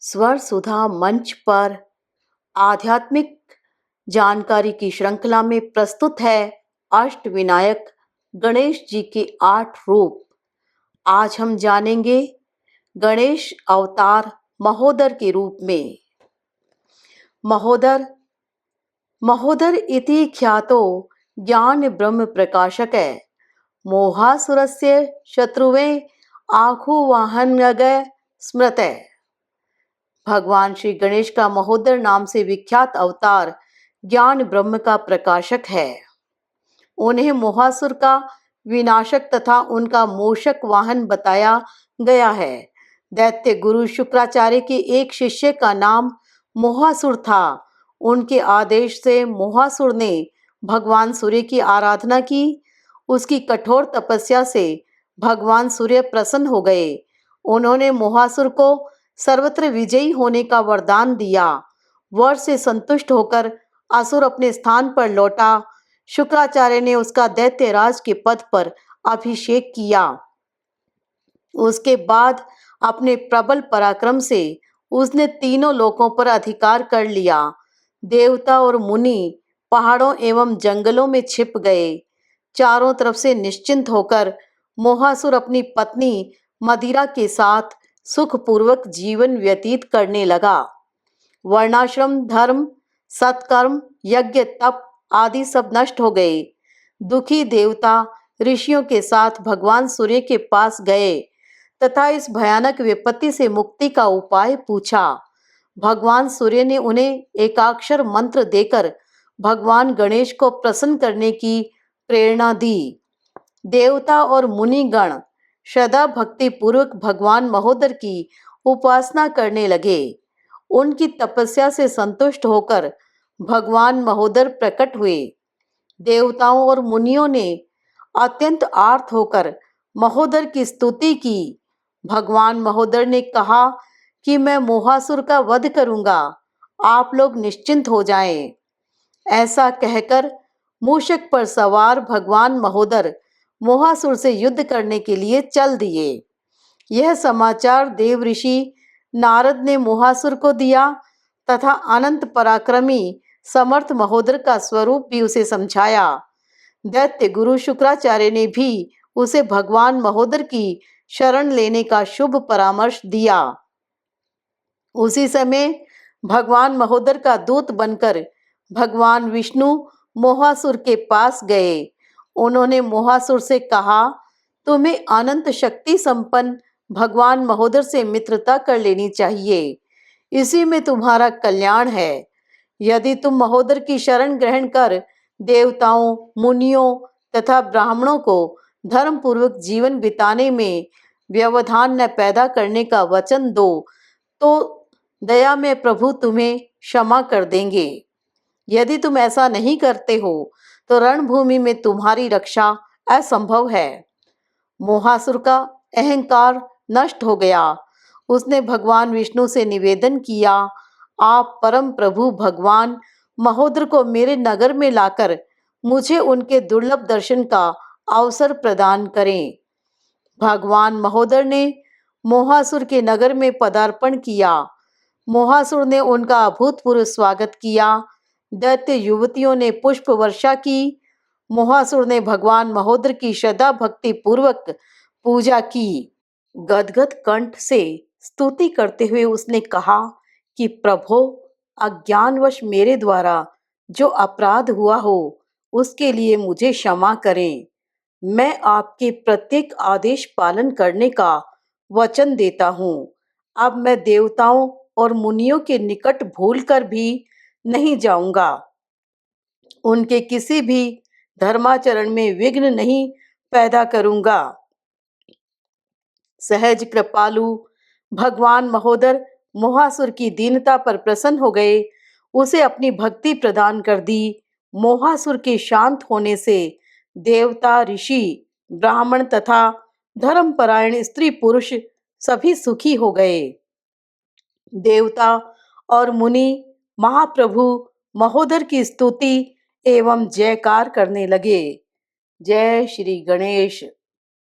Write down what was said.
स्वर सुधा मंच पर आध्यात्मिक जानकारी की श्रृंखला में प्रस्तुत है अष्टविनायक गणेश जी के 8 रूप। आज हम जानेंगे गणेश अवतार महोदर के रूप में। महोदर महोदर इति ख्यातो ज्ञान ब्रह्म प्रकाशक है। मोहासुरस्य शत्रुवे आखुवाहनगय स्मृत है। भगवान श्री गणेश का महोदर नाम से विख्यात अवतार ज्ञान ब्रह्म का प्रकाशक है। उन्हें मोहासुर का विनाशक तथा उनका मूषक वाहन बताया गया है। दैत्य गुरु शुक्राचार्य के एक शिष्य का नाम मोहासुर था। उनके आदेश से मोहासुर ने भगवान सूर्य की आराधना की। उसकी कठोर तपस्या से भगवान सूर्य प्रसन्न हो गए। उन्होंने मोहासुर को सर्वत्र विजयी होने का वरदान दिया। वर से संतुष्ट होकर असुर अपने स्थान पर लौटा। शुक्राचार्य ने उसका दैत्यराज के पद पर अभिषेक किया। उसके बाद अपने प्रबल पराक्रम से उसने तीनों लोकों पर अधिकार कर लिया। देवता और मुनि पहाड़ों एवं जंगलों में छिप गए। चारों तरफ से निश्चिंत होकर मोहासुर अपनी पत्नी मदिरा के साथ सुखपूर्वक जीवन व्यतीत करने लगा। वर्णाश्रम, धर्म, सत्कर्म, यज्ञ, तप आदि सब नष्ट हो गए। दुखी देवता ऋषियों के साथ भगवान सूर्य के पास गए तथा इस भयानक विपत्ति से मुक्ति का उपाय पूछा। भगवान सूर्य ने उन्हें एकाक्षर मंत्र देकर भगवान गणेश को प्रसन्न करने की प्रेरणा दी। देवता और मुनिगण श्रद्धा भक्ति पूर्वक भगवान महोदर की उपासना करने लगे। उनकी तपस्या से संतुष्ट होकर भगवान महोदर प्रकट हुए। देवताओं और मुनियों ने अत्यंत आर्त होकर महोदर की स्तुति की। भगवान महोदर ने कहा कि मैं मोहासुर का वध करूंगा, आप लोग निश्चिंत हो जाएं। ऐसा कहकर मूषक पर सवार भगवान महोदर मोहासुर से युद्ध करने के लिए चल दिए। यह समाचार देव ऋषि नारद ने मोहासुर को दिया तथा अनंत पराक्रमी समर्थ महोदर का स्वरूप भी उसे समझाया। दैत्य गुरु शुक्राचार्य ने भी उसे भगवान महोदर की शरण लेने का शुभ परामर्श दिया। उसी समय भगवान महोदर का दूत बनकर भगवान विष्णु मोहासुर के पास गए। उन्होंने मोहासुर से कहा, तुम्हें अनंत शक्ति संपन्न भगवान महोदर से मित्रता कर लेनी चाहिए, इसी में तुम्हारा कल्याण है। यदि तुम महोदर की शरण ग्रहण कर देवताओं, मुनियों तथा ब्राह्मणों को धर्म पूर्वक जीवन बिताने में व्यवधान न पैदा करने का वचन दो तो दया में प्रभु तुम्हें क्षमा कर देंगे। यदि तुम ऐसा नहीं करते हो तो रणभूमि में तुम्हारी रक्षा असंभव है। मोहासुर का अहंकार नष्ट हो गया। उसने भगवान विष्णु से निवेदन किया, आप परम प्रभु भगवान महोदर को मेरे नगर में लाकर मुझे उनके दुर्लभ दर्शन का अवसर प्रदान करें। भगवान महोदर ने मोहासुर के नगर में पदार्पण किया। मोहासुर ने उनका अभूतपूर्व स्वागत किया। दैत्य युवतियों ने पुष्प वर्षा की। मोहासुर ने भगवान महोदर की श्रद्धा भक्ति पूर्वक पूजा की। गदगद कंठ से स्तुति करते हुए उसने कहा कि प्रभो, अज्ञानवश मेरे द्वारा जो अपराध हुआ हो उसके लिए मुझे क्षमा करें। मैं आपके प्रत्येक आदेश पालन करने का वचन देता हूँ। अब मैं देवताओं और मुनियों के निकट भूलकर भी नहीं जाऊंगा। उनके किसी भी धर्माचरण में विघ्न नहीं पैदा करूंगा। सहज कृपालु भगवान महोदर मोहासुर की दीनता पर प्रसन्न हो गए। उसे अपनी भक्ति प्रदान कर दी। मोहासुर के शांत होने से देवता, ऋषि, ब्राह्मण तथा धर्मपरायण स्त्री पुरुष सभी सुखी हो गए। देवता और मुनि महाप्रभु महोदर की स्तुति एवं जयकार करने लगे। जय श्री गणेश।